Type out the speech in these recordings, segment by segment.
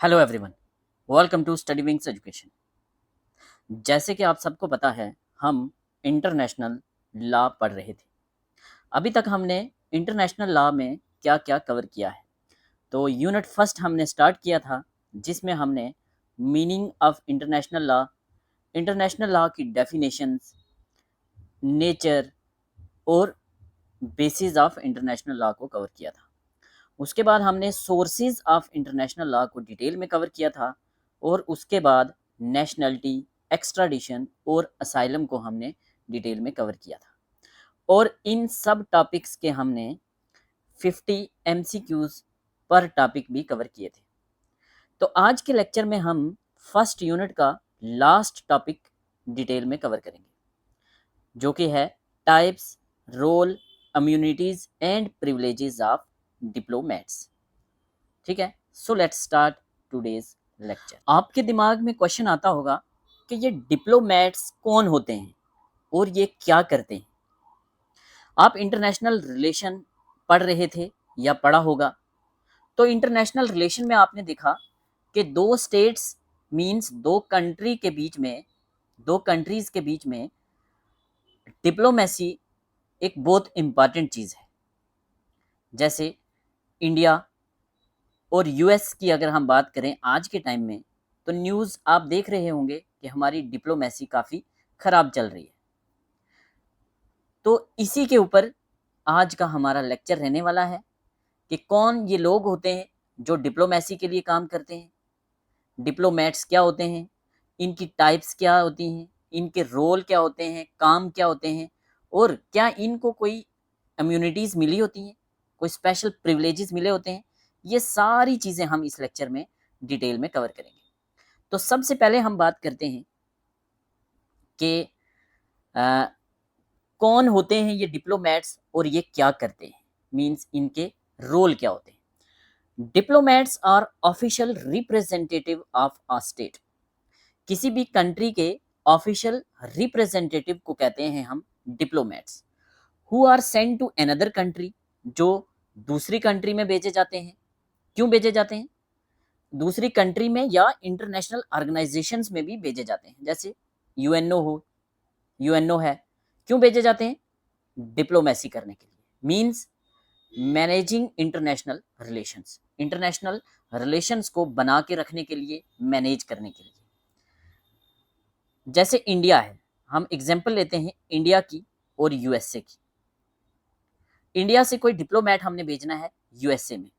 Hello everyone, welcome to study wings education. जैसे कि आप सबको पता है, हम इंटरनेशनल लॉ पढ़ रहे थे। अभी तक हमने इंटरनेशनल लॉ में क्या क्या कवर किया है। तो यूनिट फर्स्ट हमने स्टार्ट किया था, जिसमें हमने मीनिंग ऑफ इंटरनेशनल लॉ की डेफिनेशंस, नेचर और बेसिस ऑफ इंटरनेशनल लॉ को कवर किया था। उसके बाद हमने सोर्सेज ऑफ इंटरनेशनल लॉ को डिटेल में कवर किया था और उसके बाद नेशनलिटी, एक्स्ट्राडिशन और असाइलम को हमने डिटेल में कवर किया था। और इन सब टॉपिक्स के हमने 50 एमसीक्यूज पर टॉपिक भी कवर किए थे। तो आज के लेक्चर में हम फर्स्ट यूनिट का लास्ट टॉपिक डिटेल में कवर करेंगे, जो कि है types, role, immunities and privileges of diplomats. ठीक है, so let's start today's lecture. आपके दिमाग में क्वेश्चन आता होगा कि ये डिप्लोमेट्स कौन होते हैं और ये क्या करते हैं। आप इंटरनेशनल रिलेशन पढ़ रहे थे या पढ़ा होगा। तो इंटरनेशनल रिलेशन में आपने देखा कि दो स्टेट्स मींस दो कंट्रीज के बीच में डिप्लोमेसी एक बहुत इंपॉर्टेंट चीज़ है। जैसे इंडिया और यूएस की अगर हम बात करें आज के टाइम में, तो न्यूज़ आप देख रहे होंगे कि हमारी डिप्लोमेसी काफ़ी ख़राब चल रही है। तो इसी के ऊपर आज का हमारा लेक्चर रहने वाला है कि कौन ये लोग होते हैं जो डिप्लोमेसी के लिए काम करते हैं, डिप्लोमेट्स क्या होते हैं, इनकी टाइप्स क्या होती हैं, इनके रोल क्या होते हैं, काम क्या होते हैं, और क्या इनको कोई इम्यूनिटीज़ मिली होती हैं, कोई स्पेशल प्रिविलेजेस मिले होते हैं। ये सारी चीज़ें हम इस लेक्चर में डिटेल में कवर करेंगे। तो सबसे पहले हम बात करते हैं कि कौन होते हैं ये डिप्लोमेट्स और ये क्या करते हैं, मींस इनके रोल क्या होते हैं। Diplomats are official representative of a state. किसी भी कंट्री के ऑफिशियल रिप्रेजेंटेटिव को कहते हैं हम diplomats. Who are send to another country, जो दूसरी कंट्री में भेजे जाते हैं। क्यों भेजे जाते हैं? दूसरी कंट्री में या इंटरनेशनल ऑर्गेनाइजेशंस में भी भेजे जाते हैं। जैसे यूएनओ है। क्यों भेजे जाते हैं? डिप्लोमेसी करने के लिए, मींस मैनेजिंग इंटरनेशनल रिलेशंस को बना के रखने के लिए, मैनेज करने के लिए। जैसे इंडिया है, हम एग्जांपल लेते हैं इंडिया की और यूएसए की। इंडिया से कोई डिप्लोमेट हमने भेजना है यूएसए में,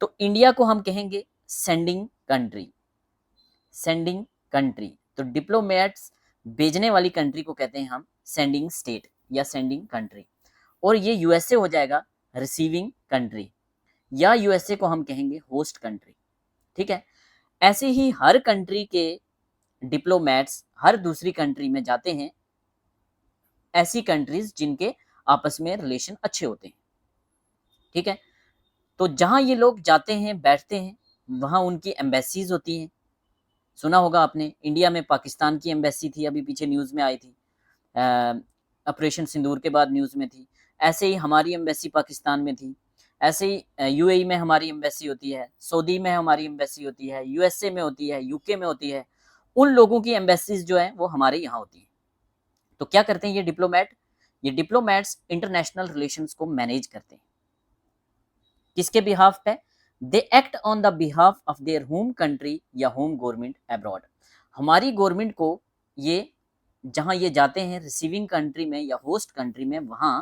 तो इंडिया को हम कहेंगे सेंडिंग कंट्री। तो डिप्लोमेट्स भेजने वाली कंट्री को कहते हैं हम सेंडिंग स्टेट या सेंडिंग कंट्री। और ये यूएसए हो जाएगा रिसीविंग कंट्री, या यूएसए को हम कहेंगे होस्ट कंट्री। ठीक है, ऐसे ही हर कंट्री के डिप्लोमेट्स हर दूसरी कंट्री में जाते हैं, ऐसी कंट्रीज जिनके आपस में रिलेशन अच्छे होते हैं। ठीक है, तो जहां ये लोग जाते हैं, बैठते हैं, वहां उनकी एम्बेसीज होती हैं। सुना होगा आपने, इंडिया में पाकिस्तान की एम्बेसी थी, अभी पीछे न्यूज़ में आई थी, ऑपरेशन सिंदूर के बाद न्यूज़ में थी। ऐसे ही हमारी एम्बेसी पाकिस्तान में थी। ऐसे ही यूएई में हमारी एम्बेसी होती है, सऊदी में हमारी एम्बेसी होती है, यूएसए में होती है, यूके में होती है। उन लोगों की एम्बेसीज जो हैं वो हमारे यहाँ होती हैं। तो क्या करते हैं ये डिप्लोमेट्स इंटरनेशनल रिलेशंस को मैनेज करते हैं। किसके बिहाफ पे? They act on the behalf of their home country या होम गवर्नमेंट अब्रॉड। हमारी गवर्नमेंट को ये, जहां ये जाते हैं रिसीविंग कंट्री में या होस्ट कंट्री में, वहां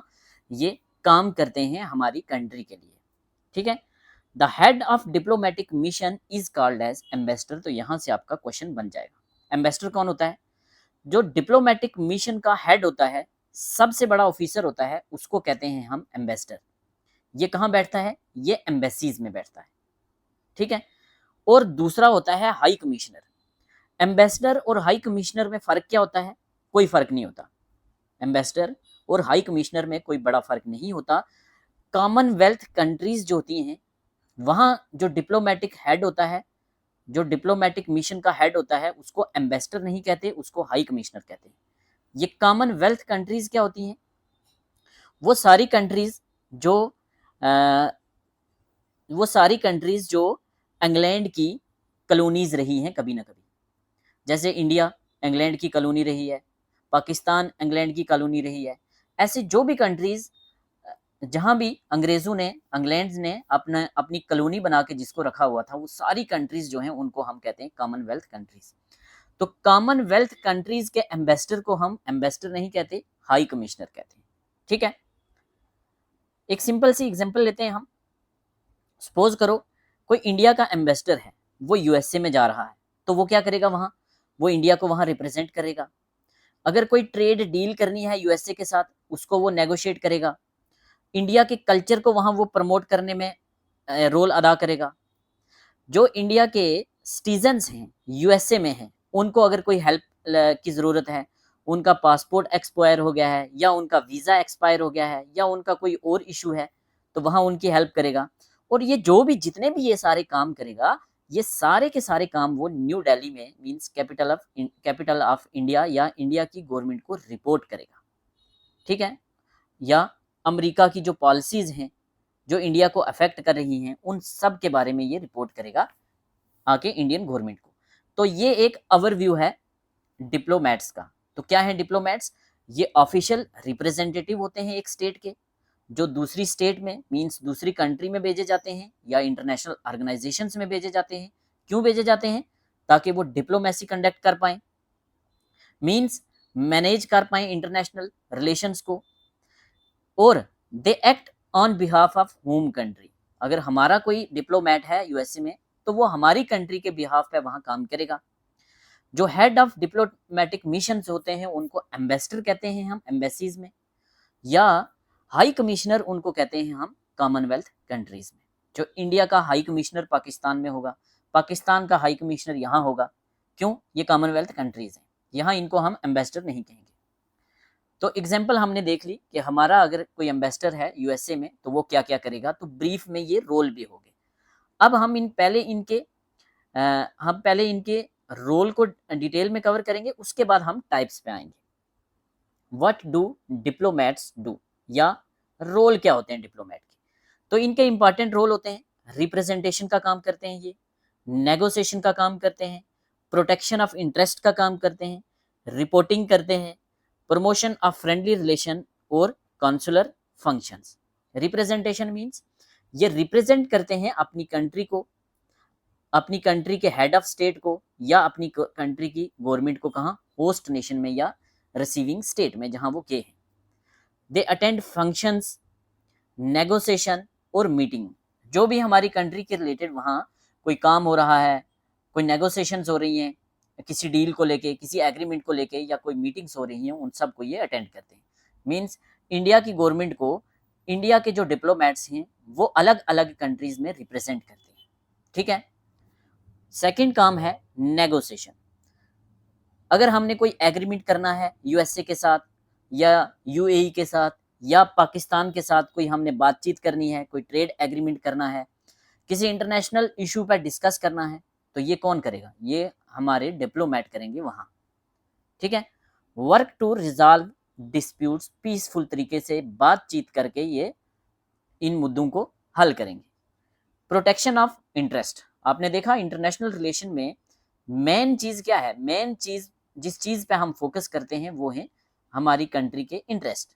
ये काम करते हैं हमारी कंट्री के लिए। ठीक है, the head of diplomatic mission is called as ambassador. तो यहां से आपका क्वेश्चन बन जाएगा, एम्बेसडर कौन होता है? जो डिप्लोमेटिक मिशन का हेड होता है, सबसे बड़ा ऑफिसर होता है, उसको कहते हैं हम एम्बेसडर। ये कहाँ बैठता है? ये एम्बेसीज में बैठता है। ठीक है, और दूसरा होता है हाई कमिश्नर। एम्बेसडर और हाई कमिश्नर में फर्क क्या होता है? कोई फर्क नहीं होता। एम्बेसडर और हाई कमिश्नर में कोई बड़ा फर्क नहीं होता। कॉमनवेल्थ कंट्रीज जो होती हैं, वहां जो डिप्लोमेटिक हेड होता है, जो डिप्लोमेटिक मिशन का हेड होता है, उसको एम्बेसडर नहीं कहते, उसको हाई कमिश्नर कहते हैं। ये कॉमनवेल्थ कंट्रीज क्या होती हैं? वो सारी कंट्रीज जो इंग्लैंड की कॉलोनीज रही हैं कभी ना कभी, जैसे इंडिया इंग्लैंड की कॉलोनी रही है, पाकिस्तान इंग्लैंड की कॉलोनी रही है। ऐसे जो भी कंट्रीज जहां भी अंग्रेजों ने इंग्लैंड ने अपना अपनी कॉलोनी बना के जिसको रखा हुआ था, वो सारी कंट्रीज जो हैं उनको हम कहते हैं कॉमनवेल्थ कंट्रीज। तो कॉमनवेल्थ कंट्रीज के एम्बेसडर को हम एम्बेसडर नहीं कहते, हाई कमिश्नर कहते हैं। ठीक है, एक सिंपल सी एग्जांपल लेते हैं हम। सपोज करो कोई इंडिया का एम्बेसडर है, वो यूएसए में जा रहा है, तो वो क्या करेगा वहां, वो इंडिया को वहां रिप्रेजेंट करेगा। अगर कोई ट्रेड डील करनी है यूएसए के साथ, उसको वो नेगोशिएट करेगा। इंडिया के कल्चर को वहां वो प्रमोट करने में रोल अदा करेगा। जो इंडिया के सिटीजन्स हैं यूएसए में हैं, उनको अगर कोई हेल्प की ज़रूरत है, उनका पासपोर्ट एक्सपायर हो गया है या उनका वीज़ा एक्सपायर हो गया है या उनका कोई और इशू है, तो वहाँ उनकी हेल्प करेगा। और ये जो भी जितने भी ये सारे काम करेगा, ये सारे के सारे काम वो न्यू दिल्ली में मीन्स कैपिटल ऑफ इंडिया या इंडिया की गवर्नमेंट को रिपोर्ट करेगा। ठीक है, या अमेरिका की जो पॉलिसीज़ हैं जो इंडिया को अफेक्ट कर रही हैं, उन सब के बारे में ये रिपोर्ट करेगा आके इंडियन गवर्नमेंट को। तो ये एक ओवरव्यू है डिप्लोमेट्स का। तो क्या है डिप्लोमेट्स? ये ऑफिशियल रिप्रेजेंटेटिव होते हैं एक स्टेट के, जो दूसरी स्टेट में मीन्स दूसरी कंट्री में भेजे जाते हैं या इंटरनेशनल ऑर्गेनाइजेशंस में भेजे जाते हैं। क्यों भेजे जाते हैं? ताकि वो डिप्लोमेसी कंडक्ट कर पाए, मीन्स मैनेज कर पाए इंटरनेशनल रिलेशंस को, और they act on behalf of home country. अगर हमारा कोई डिप्लोमेट है यूएसए में, तो वो हमारी कंट्री के बिहाफ पे वहां काम करेगा। जो हेड ऑफ डिप्लोमेटिक मिशन होते हैं उनको एम्बेसडर कहते हैं हम एम्बेसीज में, या हाई कमिश्नर उनको कहते हैं हम कॉमनवेल्थ कंट्रीज में। जो इंडिया का हाई कमिश्नर पाकिस्तान में होगा, पाकिस्तान का हाई कमिश्नर यहाँ होगा। क्यों? ये कॉमनवेल्थ कंट्रीज हैं, यहाँ इनको हम एम्बेसडर नहीं कहेंगे। तो एग्जाम्पल हमने देख ली कि हमारा अगर कोई एम्बेसडर है यूएसए में तो वो क्या क्या करेगा, तो ब्रीफ में ये रोल भी हो गए। अब हम पहले इनके रोल को डिटेल में कवर करेंगे, उसके बाद हम टाइप्स पे आएंगे। व्हाट डू डिप्लोमेट्स डू, या रोल क्या होते हैं डिप्लोमेट के। तो इनके इंपॉर्टेंट रोल होते हैं, रिप्रेजेंटेशन का काम करते हैं ये, नेगोशिएशन का काम करते हैं, प्रोटेक्शन ऑफ इंटरेस्ट का काम करते हैं, रिपोर्टिंग करते हैं, प्रमोशन ऑफ फ्रेंडली रिलेशन और कॉन्सुलर फंक्शंस। रिप्रेजेंटेशन मीन्स ये रिप्रेजेंट करते हैं अपनी कंट्री को, अपनी कंट्री के हेड ऑफ स्टेट को या अपनी कंट्री की गवर्नमेंट को, कहाँ? होस्ट नेशन में या रिसीविंग स्टेट में जहां वो के हैं। दे अटेंड फंक्शंस, नेगोशिएशन और मीटिंग। जो भी हमारी कंट्री के रिलेटेड वहाँ कोई काम हो रहा है, कोई नेगोशिएशंस हो रही हैं किसी डील को लेके, किसी एग्रीमेंट को लेके, या कोई मीटिंग्स हो रही हैं, उन सब को ये अटेंड करते हैं। मीन्स इंडिया की गवर्नमेंट को इंडिया के जो डिप्लोमेट्स हैं वो अलग अलग कंट्रीज में रिप्रेजेंट करते हैं। ठीक है, सेकंड काम है नेगोशिएशन। अगर हमने कोई एग्रीमेंट करना है यूएसए के साथ या यूएई के साथ या पाकिस्तान के साथ, कोई हमने बातचीत करनी है, कोई ट्रेड एग्रीमेंट करना है, किसी इंटरनेशनल इशू पर डिस्कस करना है, तो ये कौन करेगा? ये हमारे डिप्लोमेट करेंगे वहां। ठीक है, work to resolve disputes, peaceful तरीके से बातचीत करके ये इन मुद्दों को हल करेंगे। प्रोटेक्शन ऑफ इंटरेस्ट, आपने देखा इंटरनेशनल रिलेशन में मेन चीज क्या है? मेन चीज जिस चीज पे हम फोकस करते हैं वो है हमारी कंट्री के interest.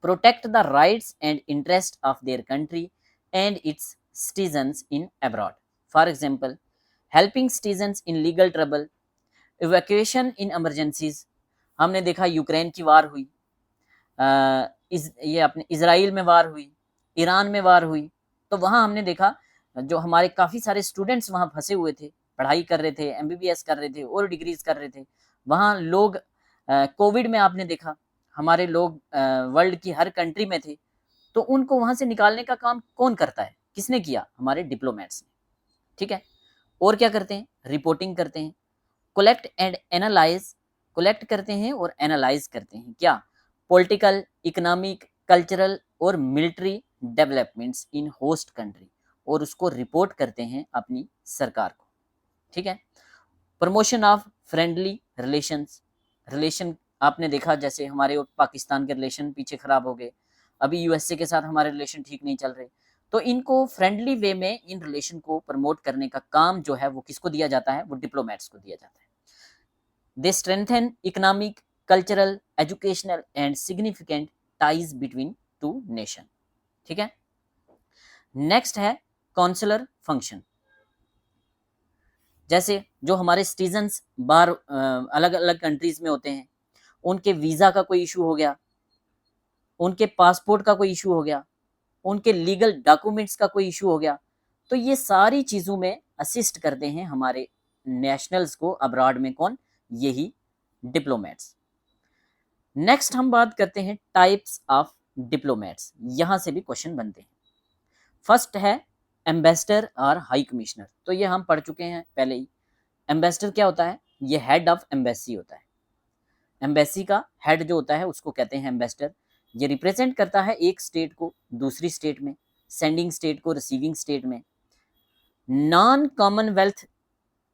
Protect the rights and interest of their country and it's citizens in abroad. For example, helping citizens in legal trouble, evacuation in emergencies. हमने देखा यूक्रेन की वार हुई, ये अपने इसराइल में वार हुई, ईरान में वार हुई, तो वहाँ हमने देखा जो हमारे काफ़ी सारे स्टूडेंट्स वहाँ फंसे हुए थे, पढ़ाई कर रहे थे, एमबीबीएस कर रहे थे और डिग्रीज कर रहे थे। वहाँ लोग कोविड में आपने देखा हमारे लोग वर्ल्ड की हर कंट्री में थे, तो उनको वहाँ से निकालने का काम कौन करता है? किसने किया? हमारे डिप्लोमेट्स ने। ठीक है, और क्या करते हैं? रिपोर्टिंग करते हैं, कलेक्ट एंड एनालाइज, कलेक्ट करते हैं और एनालाइज करते हैं क्या? पॉलिटिकल, इकोनॉमिक, कल्चरल और military developments in host country, और उसको रिपोर्ट करते हैं अपनी सरकार को। ठीक है, promotion of friendly relations, relation आपने देखा जैसे हमारे पाकिस्तान के रिलेशन पीछे खराब हो गए, अभी यूएसए के साथ हमारे रिलेशन ठीक नहीं चल रहे, तो इनको फ्रेंडली वे में इन रिलेशन को प्रमोट करने का काम जो है वो किसको दिया जाता है, वो डिप्लोमेट्स को दिया जाता है। They strengthen economic, cultural, educational and significant ties between two nation. ठीक है, नेक्स्ट है कॉन्सुलर फंक्शन। जैसे जो हमारे सिटीजन्स बाहर अलग अलग कंट्रीज में होते हैं, उनके वीज़ा का कोई इशू हो गया, उनके पासपोर्ट का कोई इशू हो गया, उनके लीगल डॉक्यूमेंट्स का कोई इशू हो गया, तो ये सारी चीज़ों में असिस्ट करते हैं हमारे नेशनल्स को अब्रॉड में। कौन? यही डिप्लोमेट्स। नेक्स्ट हम बात करते हैं टाइप्स ऑफ डिप्लोमेट्स। यहाँ से भी क्वेश्चन बनते हैं। फर्स्ट है एम्बेसडर और हाई कमिश्नर। तो ये हम पढ़ चुके हैं पहले ही। एम्बेसडर क्या होता है? ये हेड ऑफ एम्बेसी होता है। एम्बेसी का हेड जो होता है उसको कहते हैं एम्बेसडर। ये रिप्रेजेंट करता है एक स्टेट को दूसरी स्टेट में, सेंडिंग स्टेट को रिसीविंग स्टेट में। नॉन कॉमनवेल्थ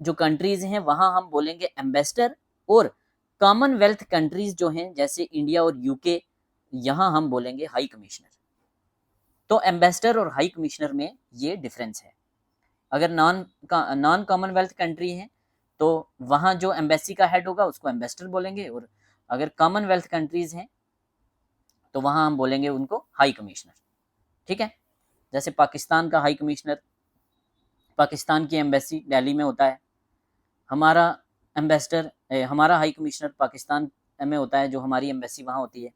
जो कंट्रीज हैं वहां हम बोलेंगे एम्बेसडर, और कॉमनवेल्थ कंट्रीज जो हैं जैसे इंडिया और यूके, यहां हम बोलेंगे हाई कमिश्नर। तो एम्बेसडर और हाई कमिश्नर में ये डिफरेंस है। अगर नॉन कॉमनवेल्थ कंट्री है तो वहाँ जो एम्बेसी का हेड होगा उसको एम्बेसडर बोलेंगे, और अगर कॉमनवेल्थ कंट्रीज हैं तो वहाँ हम बोलेंगे उनको हाई कमिश्नर। ठीक है, जैसे पाकिस्तान का हाई कमिश्नर, पाकिस्तान की एम्बेसी दिल्ली में होता है। हमारा एम्बेसडर, हमारा हाई कमिश्नर पाकिस्तान में होता है, जो हमारी एम्बेसी वहाँ होती है।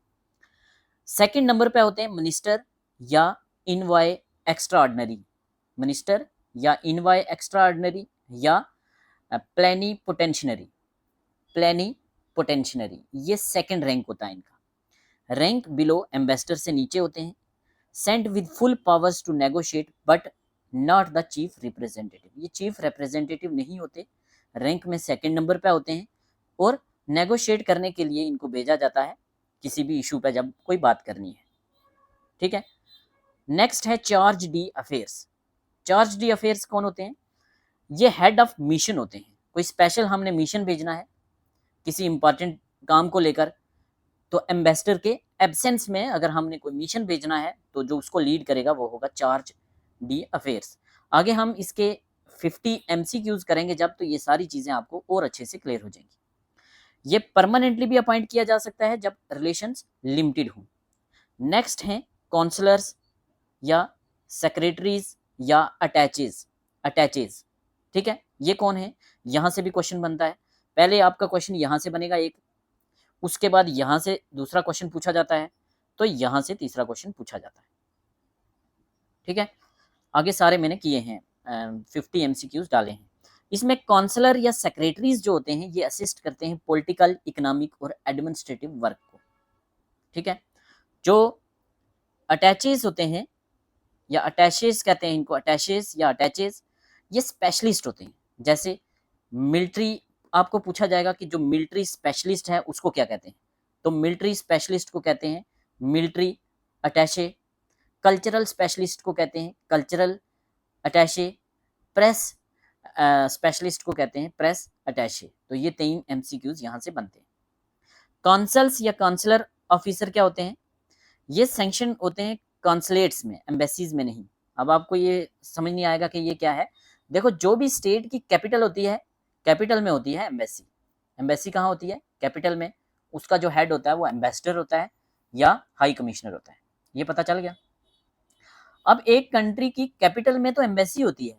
सेकंड नंबर पे होते हैं मिनिस्टर या इनवॉय एक्स्ट्राऑर्डिनरी। मिनिस्टर या इनवॉय एक्स्ट्राऑर्डिनरी या प्लेनीपोटेंशियरी। प्लेनीपोटेंशियरी ये सेकंड रैंक होता है इनका। रैंक बिलो एम्बेसडर से नीचे होते हैं। Sent with full powers to negotiate but not the chief representative. ये चीफ रिप्रेजेंटेटिव नहीं होते, रैंक में सेकंड नंबर पे होते हैं, और नेगोशिएट करने के लिए इनको भेजा जाता है किसी भी इशू पे जब कोई बात करनी है। ठीक है, नेक्स्ट है charge d' affairs. Charge d' affairs कौन होते हैं? ये हेड ऑफ मिशन होते हैं। कोई स्पेशल हमने मिशन भेजना है किसी इंपॉर्टेंट काम को लेकर, तो एम्बेसडर के एब्सेंस में अगर हमने कोई मिशन भेजना है तो जो उसको लीड करेगा वो होगा चार्ज डी अफेयर्स। आगे हम इसके 50 MCQs करेंगे जब, तो ये सारी चीज़ें आपको और अच्छे से क्लियर हो जाएंगी। ये परमानेंटली भी अपॉइंट किया जा सकता है जब रिलेशंस लिमिटेड हों। नेक्स्ट हैं काउंसलर्स या सेक्रेटरीज या अटैचेज। ठीक है, ये कौन है? यहाँ से भी क्वेश्चन बनता है। पहले आपका क्वेश्चन यहाँ से बनेगा एक, उसके बाद यहाँ से दूसरा क्वेश्चन पूछा जाता है, तो यहाँ से तीसरा क्वेश्चन पूछा जाता है। ठीक है, आगे सारे मैंने किए हैं, 50 MCQs डाले हैं। इसमें काउंसलर या सेक्रेटरीज जो होते हैं ये असिस्ट करते हैं पॉलिटिकल, इकोनॉमिक और एडमिनिस्ट्रेटिव वर्क को। ठीक है, जो अटैचेज होते हैं या अटैचेज कहते हैं इनको, अटैचेज या अटैचेज, ये स्पेशलिस्ट होते हैं। जैसे मिलिट्री, आपको पूछा जाएगा कि जो मिलिट्री स्पेशलिस्ट है उसको क्या कहते हैं, तो मिलिट्री स्पेशलिस्ट को कहते हैं मिलिट्री अटैचे। कल्चरल स्पेशलिस्ट को कहते हैं कल्चरल अटैचे। प्रेस स्पेशलिस्ट को कहते हैं प्रेस अटैचे। तो ये 3 MCQs यहाँ से बनते हैं। कॉन्सल्स या काउंसलर ऑफिसर क्या होते हैं? ये सैंक्शन होते हैं कॉन्सुलेट्स में, एम्बेसीज में नहीं। अब आपको ये समझ नहीं आएगा कि ये क्या है। देखो, जो भी स्टेट की कैपिटल होती है, कैपिटल में होती है एम्बेसी। एम्बेसी कहाँ होती है? कैपिटल में। उसका जो हेड होता है वो एम्बेसडर होता है या हाई कमिश्नर होता है। ये पता चल गया। अब एक कंट्री की कैपिटल में तो एम्बेसी होती है,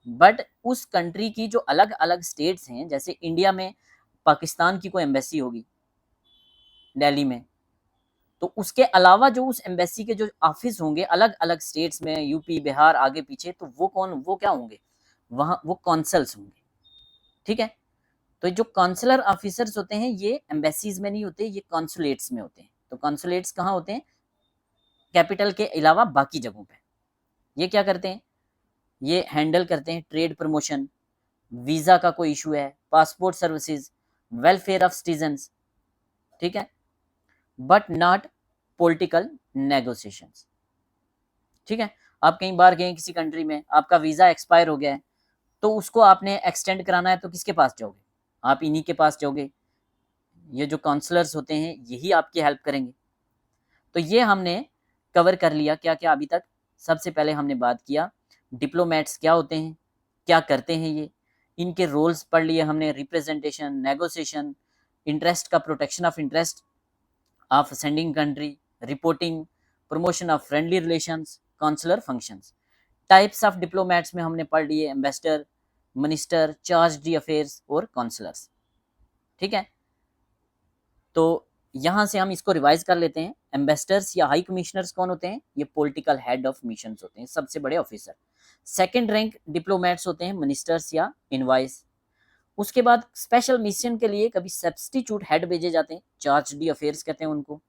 बट उस कंट्री की जो अलग अलग स्टेट्स हैं, जैसे इंडिया में पाकिस्तान की कोई एम्बेसी होगी दिल्ली में, तो उसके अलावा जो उस एम्बेसी के जो ऑफिस होंगे अलग अलग स्टेट्स में, यूपी, बिहार, आगे पीछे, तो वो क्या होंगे? वहाँ वो कॉन्सल्स होंगे। ठीक है, तो जो कॉन्सुलर ऑफिसर्स होते हैं ये एम्बेसीज में नहीं होते, ये कॉन्सुलेट्स में होते हैं। तो कॉन्सुलेट्स कहाँ होते हैं? कैपिटल के अलावा बाकी जगहों पे। ये क्या करते हैं? ये हैंडल करते हैं ट्रेड प्रमोशन, वीज़ा का कोई इशू है, passport services, welfare of citizens. ठीक है, बट नॉट पॉलिटिकल नेगोशिएशंस। ठीक है, आप कहीं बाहर गए किसी कंट्री में, आपका वीज़ा एक्सपायर हो गया है, तो उसको आपने एक्सटेंड कराना है, तो किसके पास जाओगे? आप इन्हीं के पास जाओगे। ये जो काउंसलर्स होते हैं यही आपकी हेल्प करेंगे। तो ये हमने कवर कर लिया क्या क्या अभी तक? सबसे पहले हमने बात किया डिप्लोमेट्स क्या होते हैं, क्या करते हैं ये, इनके रोल्स पढ़ लिए हमने, रिप्रेजेंटेशन, नेगोशिएशन, इंटरेस्ट का protection of interest of sending country, reporting, promotion of friendly relations, consular functions. Types of diplomats में हमने पढ़ लिए ambassador, minister, chargé d' affaires और काउंसलर्स। ठीक है, तो यहाँ से हम इसको रिवाइज कर लेते हैं। एम्बेसडर्स या हाई कमिश्नर्स कौन होते हैं? ये पॉलिटिकल हेड ऑफ मिशंस होते हैं, सबसे बड़े ऑफिसर। सेकंड रैंक डिप्लोमेट्स होते हैं मिनिस्टर्स या इनवाइस। उसके बाद स्पेशल मिशन के लिए कभी सब्स्टिट्यूट हेड भेजे जाते हैं, चार्ज डी अफेयर्स कहते हैं उनको।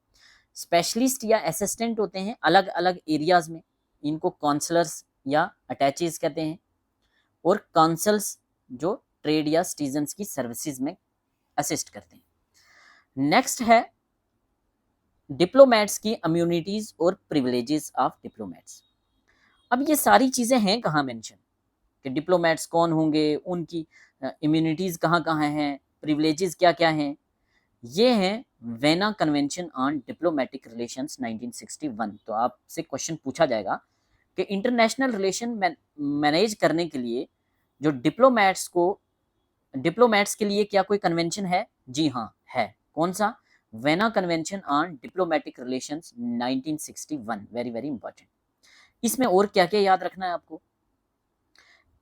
स्पेशलिस्ट या असिस्टेंट होते हैं अलग अलग एरियाज में, इनको काउंसलर्स या अटैचेज कहते हैं। और काउंसल्स जो ट्रेड या सिटीजन्स की सर्विसेज में असिस्ट करते हैं। नेक्स्ट है डिप्लोमेट्स की इम्यूनिटीज और प्रिविलेजेस ऑफ डिप्लोमेट्स। अब ये सारी चीजें हैं कहाँ मेंशन, कि डिप्लोमेट्स कौन होंगे, उनकी इम्यूनिटीज कहाँ कहाँ हैं, प्रिविलेजेस क्या क्या हैं। ये हैं vena convention on diplomatic relations 1961। तो आपसे क्वेश्चन पूछा जाएगा कि इंटरनेशनल रिलेशन मैनेज करने के लिए जो डिप्लोमेट्स के लिए क्या कोई कन्वेंशन है? जी हाँ है। कौन सा? Vena convention on diplomatic relations 1961। Very very important. इसमें और क्या क्या याद रखना है आपको?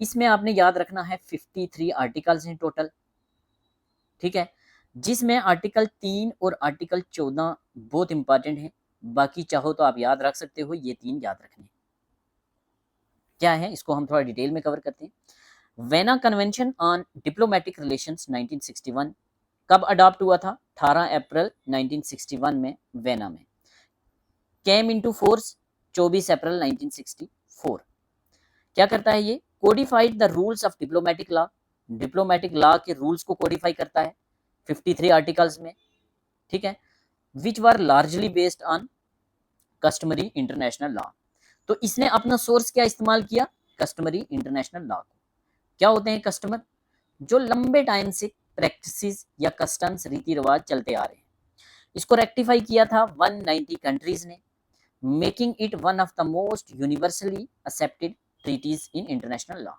इसमें आपने याद रखना है 53 आर्टिकल्स हैं टोटल। ठीक है, जिसमें आर्टिकल 3 और आर्टिकल 14 बहुत इंपॉर्टेंट है। बाकी चाहो तो आप याद रख सकते हो, ये 3 याद रखने क्या है, इसको हम थोड़ा डिटेल में कवर करते हैं। Vena convention on diplomatic relations 1961 कब अडॉप्ट हुआ था? 18 अप्रैल 1961 में वेना में। Came into force 24 April 1964। क्या करता है ये? Codified the rules of diplomatic law, diplomatic law के रूल्स को कोडिफाई करता है 53 आर्टिकल्स में। ठीक है, which were largely based on customary international law. तो इसने अपना सोर्स क्या इस्तेमाल किया? कस्टमरी इंटरनेशनल लॉ को। क्या होते हैं कस्टमर? जो लंबे टाइम से प्रैक्टिसेस या कस्टम्स रीति रिवाज चलते आ रहे हैं। इसको रेक्टिफाई किया था 190 कंट्रीज ने, making it one of the most universally accepted treaties in international law.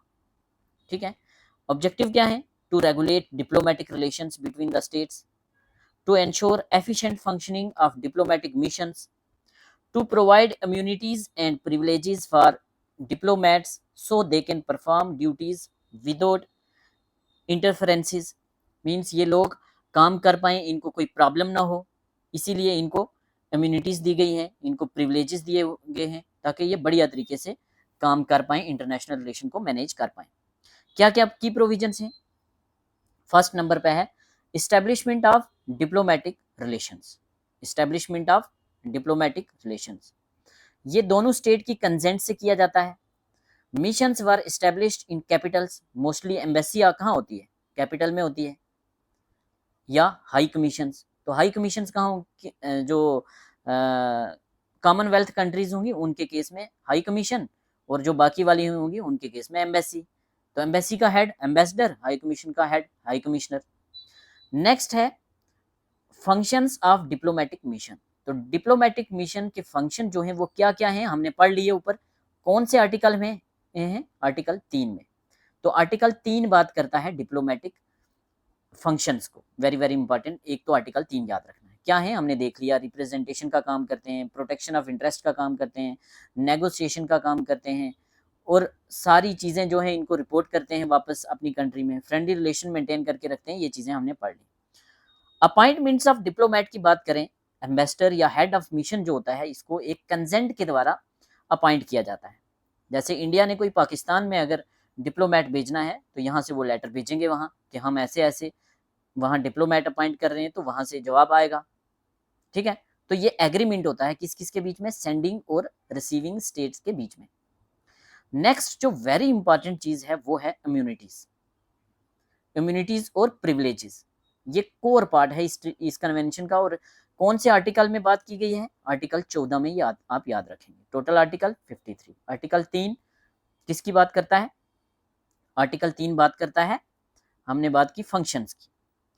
ठीक है, ऑब्जेक्टिव क्या है? To regulate diplomatic relations between the states, to ensure efficient functioning of diplomatic missions, to provide immunities and privileges for diplomats so they can perform duties without interferences। Means ये लोग काम कर पाएँ, इनको कोई प्रॉब्लम ना हो, इसीलिए इनको इम्यूनिटीज़ दी गई हैं, इनको प्रिविलेजेस दिए गए हैं ताकि ये बढ़िया तरीके से काम कर पाएँ, इंटरनेशनल रिलेशन को मैनेज कर पाएँ। क्या क्या की प्रोविजंस हैं? फर्स्ट नंबर पे है establishment of diplomatic relations. Establishment of diplomatic relations ये दोनों स्टेट की कंसेंट से किया जाता है। Missions were established in Capitals, mostly embassy कहाँ होती है? कैपिटल में होती है। या हाई कमीशंस, तो हाई कमीशंस कहाँ होंगी? जो कॉमनवेल्थ कंट्रीज होंगी उनके केस में हाई कमीशन, और जो बाकी वाली होंगी उनके केस में एम्बेसी। तो एम्बेसी का हेड एम्बेसडर, हाई कमीशन का हेड हाई कमिश्नर। नेक्स्ट है फंक्शंस ऑफ डिप्लोमेटिक मिशन। तो डिप्लोमेटिक मिशन के फंक्शन जो हैं वो क्या क्या हैं हमने पढ़ लिए ऊपर। कौन से आर्टिकल में हैं? आर्टिकल 3 में। तो आर्टिकल 3 बात करता है डिप्लोमेटिक फंक्शंस को। वेरी वेरी इंपॉर्टेंट, एक तो आर्टिकल 3 याद रखना है। क्या है हमने देख लिया, रिप्रेजेंटेशन का काम करते हैं, प्रोटेक्शन ऑफ इंटरेस्ट का काम करते हैं, नेगोशिएशन का काम करते हैं, और सारी चीज़ें जो हैं इनको रिपोर्ट करते हैं वापस अपनी कंट्री में, फ्रेंडली रिलेशन मेंटेन करके रखते हैं। ये चीज़ें हमने पढ़ ली। अपॉइंटमेंट्स ऑफ डिप्लोमेट की बात करें, एम्बेसडर या हेड ऑफ मिशन जो होता है इसको एक कंसेंट के द्वारा अपॉइंट किया जाता है। जैसे इंडिया ने कोई पाकिस्तान में अगर डिप्लोमेट भेजना है तो यहाँ से वो लेटर भेजेंगे वहाँ कि हम ऐसे ऐसे वहाँ डिप्लोमेट अपॉइंट कर रहे हैं, तो वहाँ से जवाब आएगा। ठीक है, तो ये एग्रीमेंट होता है किस किस के बीच में? सेंडिंग और रिसीविंग स्टेट्स के बीच में। नेक्स्ट जो वेरी इंपॉर्टेंट चीज है वो है इम्यूनिटीज। इम्यूनिटीज और प्रिविलेजेस ये कोर पार्ट है इस कन्वेंशन का। और कौन से आर्टिकल में बात की गई है? आर्टिकल 14 में आप याद रखेंगे। Total article 53। आर्टिकल 3 किसकी बात करता है? आर्टिकल 3 बात करता है, हमने बात की फंक्शंस की।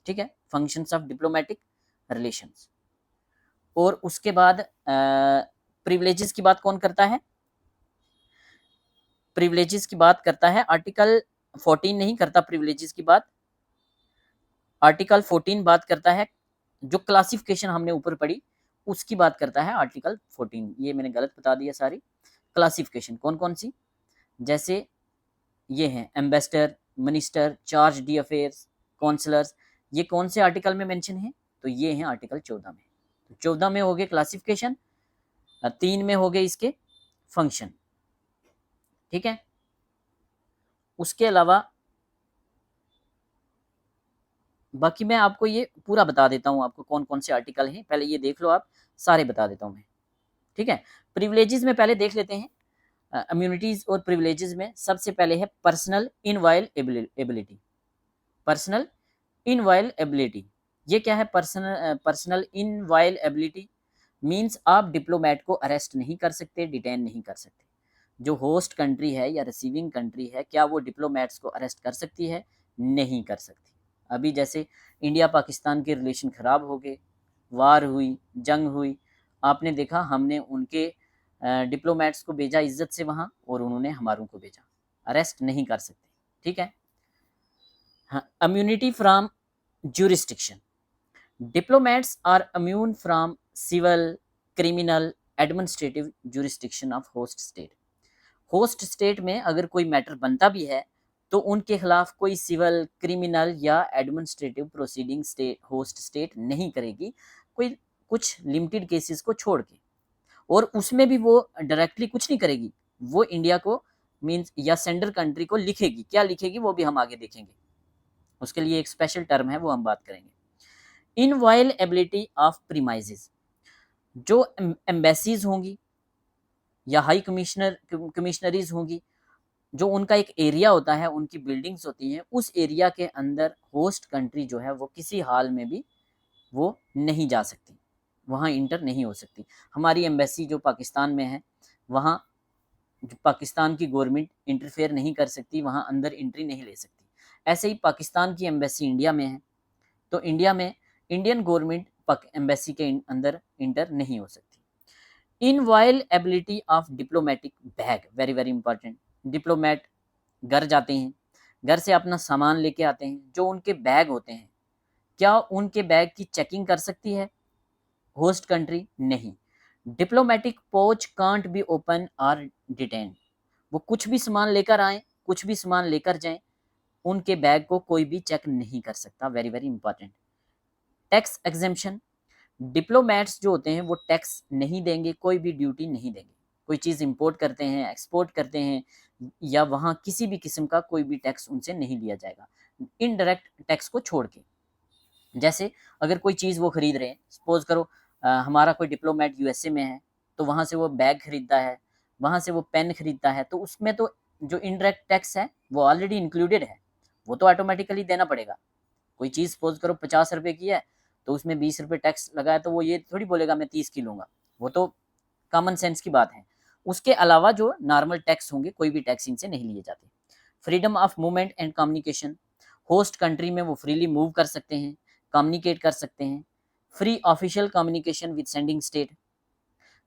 ठीक है, फंक्शंस ऑफ डिप्लोमेटिक रिलेशंस। और उसके बाद प्रिविलेजेस की बात कौन करता है? प्रिविलेजेस की बात करता है, आर्टिकल 14 नहीं करता प्रिविलेजेस की बात, आर्टिकल 14 बात करता है जो क्लासिफिकेशन हमने ऊपर पढ़ी उसकी बात करता है आर्टिकल 14। ये मैंने गलत बता दिया सारी। क्लासिफिकेशन कौन कौन सी, जैसे ये हैं ambassador, minister, chargé d' affaires, counsellors, ये कौन से आर्टिकल में मेंशन है, तो ये हैं आर्टिकल 14 में। तो 14 में हो गए क्लासिफिकेशन, 3 में हो गए इसके फंक्शन, ठीक है। उसके अलावा बाकी मैं आपको ये पूरा बता देता हूँ, आपको कौन कौन से आर्टिकल हैं, पहले ये देख लो आप, सारे बता देता हूँ मैं, ठीक है। प्रिविलेजेस में पहले देख लेते हैं। इम्यूनिटीज और प्रिविलेजेस में सबसे पहले है पर्सनल इनवायलेबिलिटी। पर्सनल इनवायलेबिलिटी, ये क्या है? पर्सनल इनवायलेबिलिटी मींस आप डिप्लोमेट को अरेस्ट नहीं कर सकते, डिटेन नहीं कर सकते। जो होस्ट कंट्री है या रिसीविंग कंट्री है, क्या वो डिप्लोमेट्स को अरेस्ट कर सकती है? नहीं कर सकती। अभी जैसे इंडिया पाकिस्तान के रिलेशन ख़राब हो गए, वार हुई, जंग हुई, आपने देखा हमने उनके डिप्लोमेट्स को भेजा इज्जत से वहाँ, और उन्होंने हमारों को भेजा, अरेस्ट नहीं कर सकते, ठीक है। हाँ, immunity from jurisdiction, diplomats are immune from civil, criminal, administrative jurisdiction of host state। Host state में अगर कोई मैटर बनता भी है तो उनके खिलाफ कोई सिविल, क्रिमिनल या एडमिनिस्ट्रेटिव प्रोसीडिंग होस्ट स्टेट नहीं करेगी, कोई कुछ लिमिटेड केसेस को छोड़ के, और उसमें भी वो डायरेक्टली कुछ नहीं करेगी, वो इंडिया को मींस या सेंडर कंट्री को लिखेगी, क्या लिखेगी वो भी हम आगे देखेंगे, उसके लिए एक स्पेशल टर्म है वो हम बात करेंगे। इनवायलेबिलिटी ऑफ प्रीमाइजेस, जो एम्बेसीज होंगी या हाई कमिश्नरीज होंगी, जो उनका एक एरिया होता है, उनकी बिल्डिंग्स होती हैं, उस एरिया के अंदर होस्ट कंट्री जो है वो किसी हाल में भी वो नहीं जा सकती, वहाँ इंटर नहीं हो सकती। हमारी एम्बेसी जो पाकिस्तान में है, वहाँ जो पाकिस्तान की गवर्नमेंट इंटरफेयर नहीं कर सकती, वहाँ अंदर एंट्री नहीं ले सकती। ऐसे ही पाकिस्तान की एम्बेसी इंडिया में है, तो इंडिया में इंडियन गवर्नमेंट एम्बेसी के अंदर इंटर नहीं हो सकती। Inviolability of diplomatic bag, very very important. Diplomat घर जाते हैं, घर से अपना सामान लेके आते हैं, जो उनके बैग होते हैं, क्या उनके बैग की चेकिंग कर सकती है होस्ट कंट्री? नहीं। डिप्लोमेटिक पोच कांट बी ओपन और डिटेन, वो कुछ भी सामान लेकर आए, कुछ भी सामान लेकर जाएं, उनके बैग को कोई भी चेक नहीं कर सकता, very very important. Tax exemption, diplomats जो होते हैं वो टैक्स नहीं देंगे, कोई भी ड्यूटी नहीं देंगे, कोई चीज़ इंपोर्ट करते हैं, एक्सपोर्ट करते हैं, या वहाँ किसी भी किस्म का कोई भी टैक्स उनसे नहीं लिया जाएगा, इनडायरेक्ट टैक्स को छोड़ के। जैसे अगर कोई चीज़ वो खरीद रहे हैं, सपोज करो हमारा कोई डिप्लोमेट यूएसए में है, तो वहाँ से वो बैग खरीदता है, वहाँ से वो पेन खरीदता है, तो उसमें तो जो इनडायरेक्ट टैक्स है वो ऑलरेडी इंक्लूडेड है, वो तो ऑटोमेटिकली देना पड़ेगा। कोई चीज़ सपोज करो 50 रुपये की है, तो उसमें 20 रुपये टैक्स लगा है, तो वो ये थोड़ी बोलेगा मैं 30 की लूँगा, वो तो कॉमन सेंस की बात है। उसके अलावा जो नॉर्मल टैक्स होंगे, कोई भी टैक्स इनसे नहीं लिए जाते। Freedom of movement and communication, host country में वो फ्रीली मूव कर सकते हैं, कम्युनिकेट कर सकते हैं। Free official communication with sending state,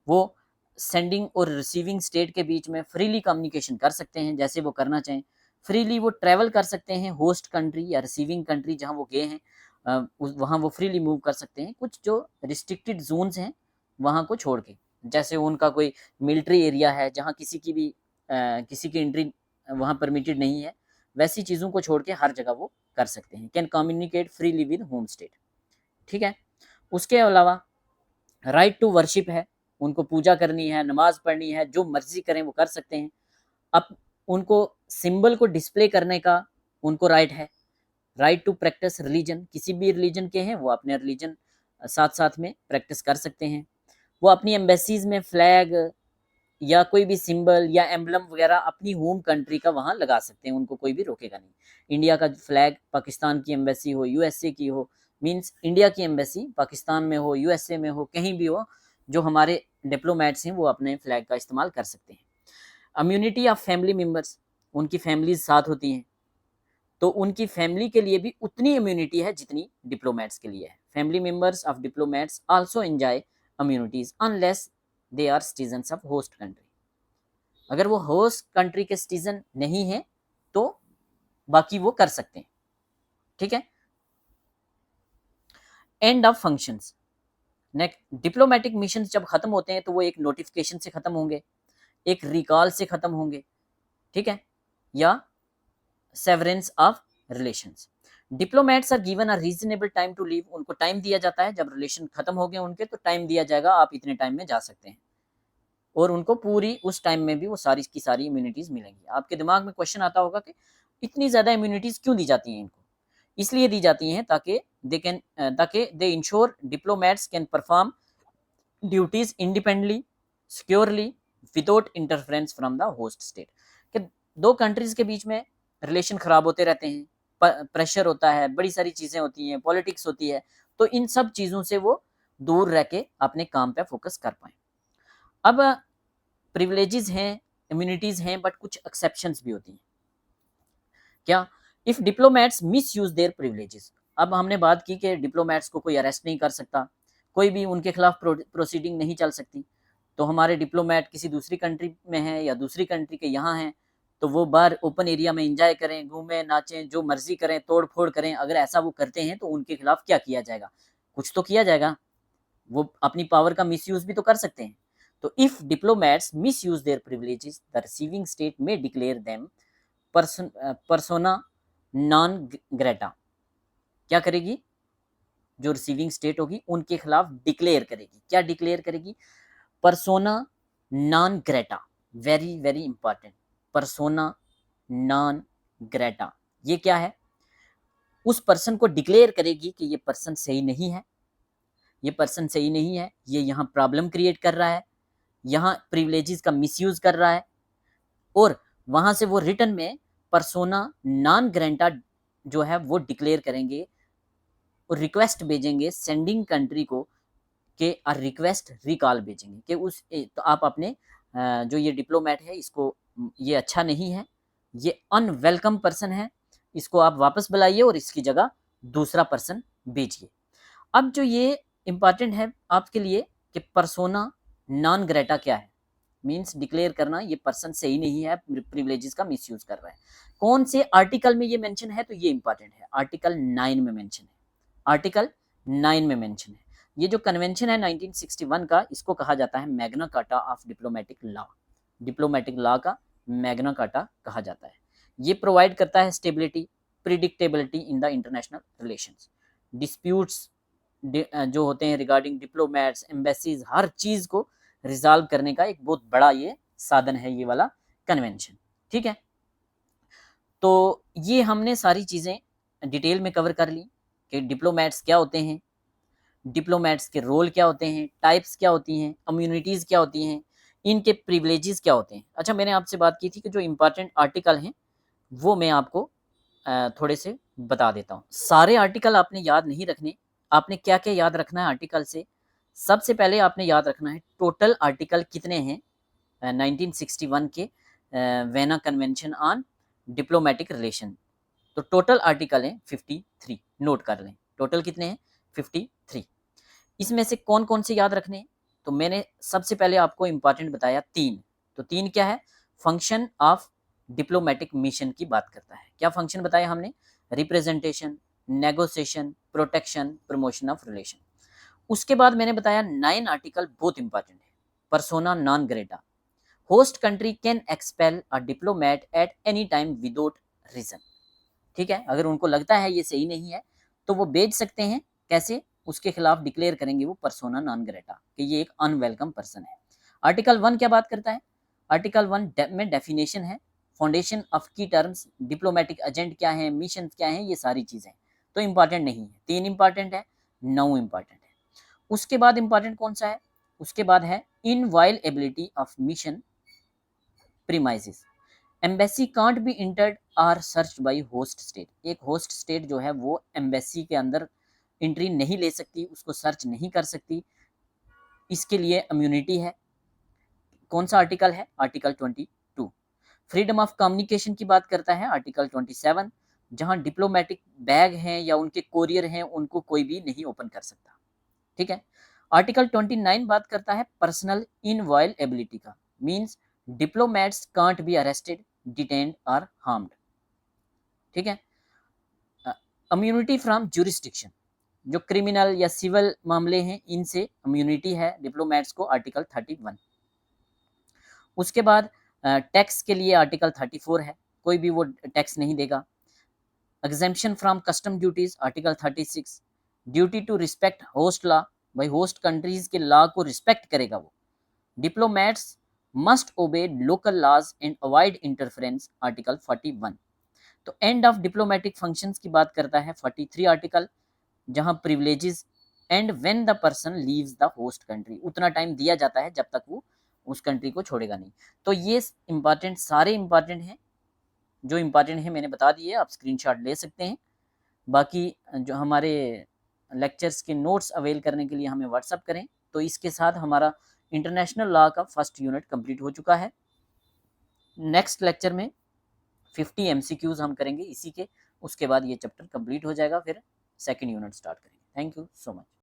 वो सेंडिंग और रिसीविंग स्टेट के बीच में फ्रीली कम्युनिकेशन कर सकते हैं जैसे वो करना चाहें। फ्रीली वो ट्रैवल कर सकते हैं होस्ट कंट्री या रिसीविंग कंट्री जहाँ वो गए हैं, वहाँ वो फ्रीली मूव कर सकते हैं, कुछ जो रिस्ट्रिक्टेड जोन्स हैं वहाँ को छोड़ के। जैसे उनका कोई मिलिट्री एरिया है जहाँ किसी की एंट्री वहाँ परमिटेड नहीं है, वैसी चीज़ों को छोड़ के हर जगह वो कर सकते हैं। Can communicate freely with home state, ठीक है। उसके अलावा राइट टू वर्शिप है, उनको पूजा करनी है, नमाज पढ़नी है, जो मर्जी करें वो कर सकते हैं। अब उनको सिंबल को डिस्प्ले करने का उनको राइट है। राइट टू प्रैक्टिस रिलीजन, किसी भी रिलीजन के हैं वो अपने रिलीजन साथ साथ में प्रैक्टिस कर सकते हैं। वो अपनी एम्बेसीज में फ्लैग या कोई भी सिंबल या एम्बलम वगैरह अपनी होम कंट्री का वहाँ लगा सकते हैं, उनको कोई भी रोकेगा नहीं। इंडिया का फ्लैग पाकिस्तान की एम्बेसी हो, यूएसए की हो, मींस इंडिया की एम्बेसी पाकिस्तान में हो, यूएसए में हो, कहीं भी हो, जो हमारे डिप्लोमेट्स हैं वो अपने फ्लैग का इस्तेमाल कर सकते हैं। इम्यूनिटी ऑफ फैमिली मेम्बर्स, उनकी फैमिलीज साथ होती हैं, तो उनकी फैमिली के लिए भी उतनी इम्यूनिटी है जितनी डिप्लोमेट्स के लिए है। Family members of diplomats also enjoy immunities unless they are citizens of host country. अगर वो होस्ट कंट्री के सिटीजन नहीं है तो बाकी वो कर सकते हैं, ठीक है। End of functions, next diplomatic mission जब खत्म होते हैं तो वो एक नोटिफिकेशन से खत्म होंगे, एक रिकॉल से खत्म होंगे, ठीक है, या severance of relations. Diplomats are given a reasonable time to leave, उनको टाइम दिया जाता है, जब रिलेशन खत्म हो गए उनके तो टाइम दिया जाएगा, आप इतने टाइम में जा सकते हैं, और उनको पूरी उस टाइम में भी वो सारी की सारी इम्यूनिटीज मिलेंगी। आपके दिमाग में क्वेश्चन आता होगा कि इतनी ज्यादा इम्यूनिटीज क्यों दी जाती हैं इनको? इसलिए दी जाती हैं ताकि दे ensure diplomats can perform duties independently, securely, without interference from the host state. कि दो कंट्रीज के बीच में रिलेशन खराब होते रहते हैं, प्रेशर होता है, बड़ी सारी चीजें होती हैं, पॉलिटिक्स होती है, तो इन सब चीजों से वो दूर रह के अपने काम पे फोकस कर पाए। अब प्रिविलेजेस हैं, इम्यूनिटीज हैं, बट कुछ एक्सेप्शंस भी होती हैं। क्या? If diplomats miss use their privileges, अब हमने बात की कि डिप्लोमेट्स को कोई अरेस्ट नहीं कर सकता, कोई भी उनके खिलाफ प्रोसीडिंग नहीं चल सकती, तो हमारे डिप्लोमेट किसी दूसरी कंट्री में है या दूसरी कंट्री के यहाँ हैं, तो वो बाहर ओपन एरिया में एंजॉय करें, घूमें, नाचें, जो मर्जी करें, तोड़ फोड़ करें। अगर ऐसा वो करते हैं तो उनके खिलाफ क्या किया जाएगा? कुछ तो किया जाएगा, वो अपनी पावर का मिसयूज भी तो कर सकते हैं। तो if diplomats misuse their privileges the receiving state में declare them persona non grata. क्या करेगी? जो रिसीविंग स्टेट होगी उनके खिलाफ डिक्लेयर करेगी। क्या डिक्लेयर करेगी? Persona non Greta. Very very important, persona non Greta. ये क्या है? उस पर्सन को डिक्लेयर करेगी कि ये पर्सन सही नहीं है, ये पर्सन सही नहीं है, ये यहाँ प्रॉब्लम क्रिएट कर रहा है, यहाँ प्रिविलेजेस का मिसयूज कर रहा है, और वहां से वो रिटर्न में पर्सोना नॉन ग्रेंटा जो है वो डिक्लेयर करेंगे और रिक्वेस्ट भेजेंगे सेंडिंग कंट्री को कि रिक्वेस्ट रिकॉल भेजेंगे कि तो आप अपने जो ये डिप्लोमेट है इसको, ये अच्छा नहीं है, ये अनवेलकम पर्सन है, इसको आप वापस बुलाइए और इसकी जगह दूसरा पर्सन भेजिए। अब जो ये इंपॉर्टेंट है आपके लिए कि पर्सोना नॉन ग्रेटा क्या है, मींस डिक्लेयर करना ये पर्सन सही नहीं है, प्रिविलेजेस का मिसयूज कर रहा है। कौन से आर्टिकल में ये मेंशन है? तो ये इंपॉर्टेंट है, आर्टिकल 9 में मेंशन है, आर्टिकल 9 में मेंशन है। ये जो कन्वेंशन है 1961 का, इसको कहा जाता है Magna carta of diplomatic law. Diplomatic law का मैग्ना कार्टा कहा जाता है। ये प्रोवाइड करता है stability, predictability in the international relations. Disputes जो होते हैं रिगार्डिंग डिप्लोमेट्स, एम्बेसीज, हर चीज को रिजॉल्व करने का एक बहुत बड़ा ये साधन है, ये वाला कन्वेंशन, ठीक है। तो ये हमने सारी चीजें डिटेल में कवर कर ली कि डिप्लोमेट्स क्या होते हैं, डिप्लोमेट्स के रोल क्या होते हैं, टाइप्स क्या होती हैं, इम्यूनिटीज क्या होती हैं, इनके प्रिविलेजेस क्या होते हैं। अच्छा, मैंने आपसे बात की थी कि जो इंपॉर्टेंट आर्टिकल हैं वो मैं आपको थोड़े से बता देता हूँ। सारे आर्टिकल आपने याद नहीं रखने। आपने क्या क्या याद रखना है आर्टिकल से? सबसे पहले आपने याद रखना है टोटल आर्टिकल कितने हैं 1961 के vena convention on diplomatic relation. तो टोटल आर्टिकल हैं 53, नोट कर लें, टोटल कितने हैं? 53। इसमें से कौन कौन से याद रखने हैं? तो मैंने सबसे पहले आपको इंपॉर्टेंट बताया 3। तो 3 क्या है? फंक्शन ऑफ डिप्लोमेटिक मिशन की बात करता है। क्या फंक्शन बताया हमने? Representation, negotiation, protection, promotion of relation. उसके बाद मैंने बताया 9 आर्टिकल बहुत इंपॉर्टेंट है। Persona non grata, host country can expel a diplomat at any time without reason. ठीक है, अगर उनको लगता है ये सही नहीं है तो वो भेज सकते हैं। कैसे? उसके खिलाफ डिक्लेयर करेंगे वो पर्सोना नॉन ग्रेटा कि ये एक अनवेलकम पर्सन है। आर्टिकल 1 क्या बात करता है? आर्टिकल 1 में डेफिनेशन है, फाउंडेशन ऑफ की टर्म्स, डिप्लोमेटिक एजेंट क्या है, मिशन क्या है, ये सारी चीजें तो इंपॉर्टेंट नहीं है। 3 इंपॉर्टेंट है, 9 इंपॉर्टेंट है। उसके बाद इंपॉर्टेंट कौन सा है? उसके बाद है inviolability of mission premises. Embassy can't be entered or searched by host state. एक होस्ट स्टेट जो है वो एम्बेसी के अंदर एंट्री नहीं ले सकती, उसको सर्च नहीं कर सकती, इसके लिए इम्यूनिटी है। कौन सा आर्टिकल है? आर्टिकल 22। फ्रीडम ऑफ कम्युनिकेशन की बात करता है आर्टिकल 27, जहां डिप्लोमेटिक बैग हैं या उनके कोरियर हैं उनको कोई भी नहीं ओपन कर सकता। ठीक है। आर्टिकल 29 बात करता है पर्सनल इनवायलेबिलिटी का, means diplomats can't be arrested, detained और हार्म्ड। ठीक है। इम्यूनिटी फ्रॉम जुरिस्डिक्शन, जो क्रिमिनल या सिविल मामले हैं इनसे इम्यूनिटी है डिप्लोमेट्स को, आर्टिकल 31। उसके बाद टैक्स के लिए आर्टिकल 34 है, कोई भी वो टैक्स नहीं देगा। Exemption from custom duties, article 36। Duty to respect host law, भाई होस्ट कंट्रीज के लॉ को रिस्पेक्ट करेगा वो। Diplomats must obey local laws and avoid interference, article 41। तो एंड ऑफ डिप्लोमेटिक फंक्शंस की बात करता है 43 आर्टिकल, जहां privileges and when the person leaves the host country, उतना टाइम दिया जाता है जब तक वो उस कंट्री को छोड़ेगा नहीं। तो ये इंपॉर्टेंट, सारे इंपॉर्टेंट हैं, जो इंपॉर्टेंट है मैंने बता दिए, आप स्क्रीनशॉट ले सकते हैं। बाकी जो हमारे लेक्चर्स के नोट्स अवेल करने के लिए हमें व्हाट्सअप करें। तो इसके साथ हमारा इंटरनेशनल लॉ का फर्स्ट यूनिट कंप्लीट हो चुका है। नेक्स्ट लेक्चर में 50 MCQs हम करेंगे इसी के, उसके बाद ये चैप्टर कंप्लीट हो जाएगा, फिर सेकंड यूनिट स्टार्ट करेंगे। Thank you so much.